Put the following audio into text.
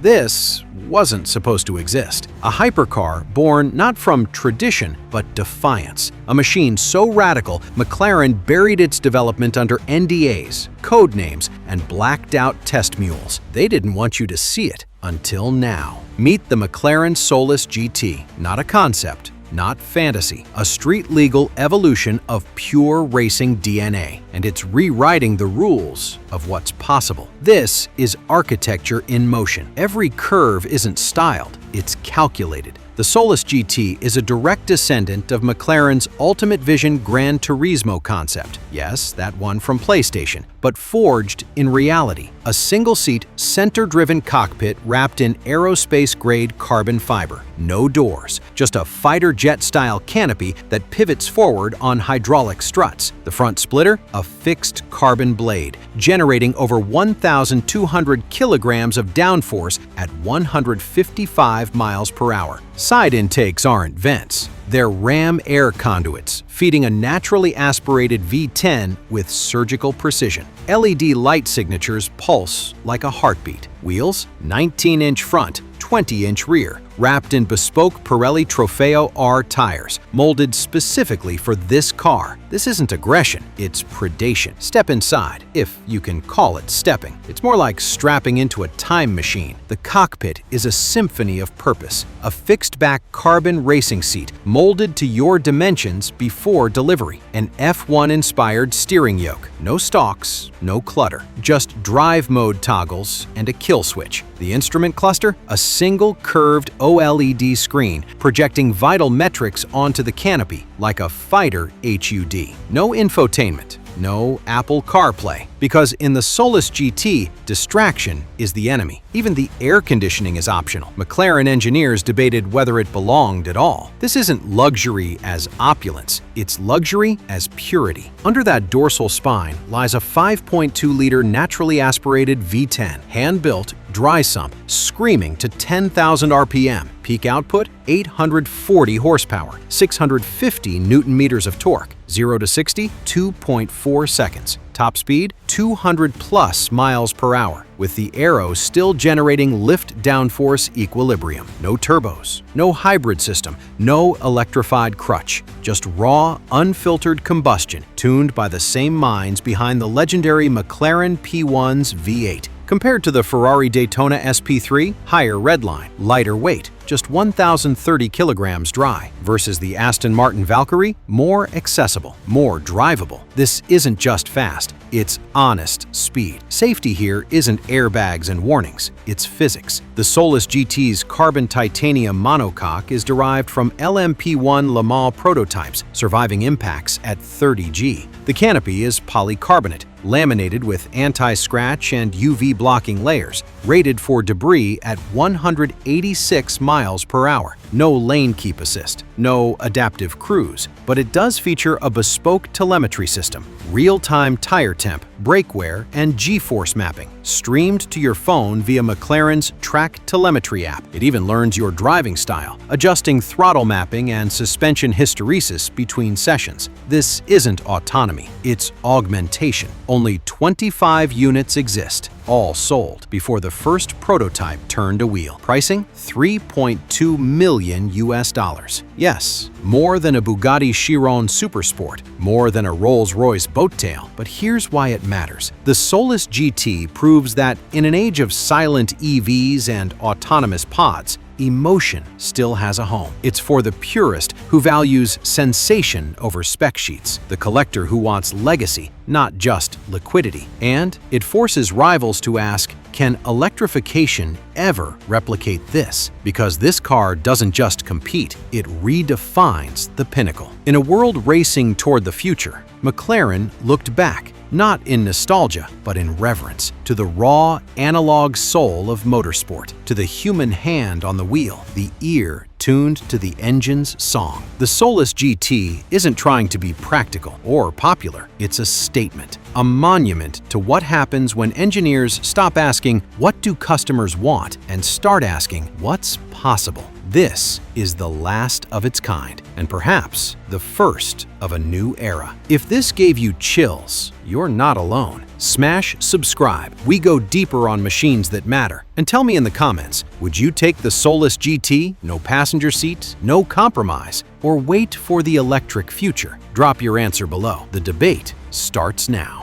This wasn't supposed to exist. A hypercar born not from tradition, but defiance. A machine so radical, McLaren buried its development under NDAs, code names, and blacked-out test mules. They didn't want you to see it until now. Meet the McLaren Solus GT, not a concept, not fantasy, a street-legal evolution of pure racing DNA, and it's rewriting the rules of what's possible. This is architecture in motion. Every curve isn't styled, it's calculated. The Solus GT is a direct descendant of McLaren's Ultimate Vision Gran Turismo concept. Yes, that one from PlayStation, but forged in reality. A single-seat, center-driven cockpit wrapped in aerospace-grade carbon fiber. No doors, just a fighter jet-style canopy that pivots forward on hydraulic struts. The front splitter, a fixed carbon blade, generating over 1,200 kilograms of downforce at 155 miles per hour. Side intakes aren't vents. They're ram air conduits, feeding a naturally aspirated V10 with surgical precision. LED light signatures pulse like a heartbeat. Wheels, 19-inch front, 20-inch rear, wrapped in bespoke Pirelli Trofeo R tires, molded specifically for this car. This isn't aggression, it's predation. Step inside, if you can call it stepping. It's more like strapping into a time machine. The cockpit is a symphony of purpose, a fixed-back carbon racing seat molded to your dimensions before delivery. An F1-inspired steering yoke. No stalks, no clutter, just drive mode toggles and a kill switch. The instrument cluster? A single curved OLED screen projecting vital metrics onto the canopy like a fighter HUD. No infotainment, no Apple CarPlay, because in the Solus GT, distraction is the enemy. Even the air conditioning is optional. McLaren engineers debated whether it belonged at all. This isn't luxury as opulence, it's luxury as purity. Under that dorsal spine lies a 5.2-liter naturally aspirated V10, hand-built, dry sump, screaming to 10,000 RPM. Peak output, 840 horsepower, 650 Newton-meters of torque, 0 to 60, 2.4 seconds. Top speed, 200+ miles per hour, with the aero still generating lift downforce equilibrium. No turbos, no hybrid system, no electrified clutch, just raw, unfiltered combustion, tuned by the same minds behind the legendary McLaren P1's V8. Compared to the Ferrari Daytona SP3, higher redline, lighter weight, just 1,030 kilograms dry, versus the Aston Martin Valkyrie, more accessible, more drivable. This isn't just fast, it's honest speed. Safety here isn't airbags and warnings, it's physics. The Solus GT's carbon titanium monocoque is derived from LMP1 Le Mans prototypes, surviving impacts at 30 G. The canopy is polycarbonate, laminated with anti-scratch and UV-blocking layers, rated for debris at 186 miles per hour. No lane keep assist, no adaptive cruise, but it does feature a bespoke telemetry system, real-time tire temp, brake wear, and G-force mapping, streamed to your phone via McLaren's Track Telemetry app. It even learns your driving style, adjusting throttle mapping and suspension hysteresis between sessions. This isn't autonomy, it's augmentation. Only 25 units exist, all sold before the first prototype turned a wheel. Pricing? $3.2 million US. Yes, more than a Bugatti Chiron Supersport, more than a Rolls-Royce boat-tail. But here's why it matters. The Solus GT proves that in an age of silent EVs and autonomous pods, emotion still has a home. It's for the purist who values sensation over spec sheets, the collector who wants legacy, not just liquidity. And it forces rivals to ask, can electrification ever replicate this? Because this car doesn't just compete, it redefines the pinnacle. In a world racing toward the future, McLaren looked back, not in nostalgia, but in reverence, to the raw, analog soul of motorsport, to the human hand on the wheel, the ear tuned to the engine's song. The Solus GT isn't trying to be practical or popular, it's a statement, a monument to what happens when engineers stop asking, what do customers want, and start asking, what's possible? This is the last of its kind, and perhaps the first of a new era. If this gave you chills, you're not alone. Smash subscribe. We go deeper on machines that matter. And tell me in the comments, would you take the Solus GT, no passenger seats, no compromise, or wait for the electric future? Drop your answer below. The debate starts now.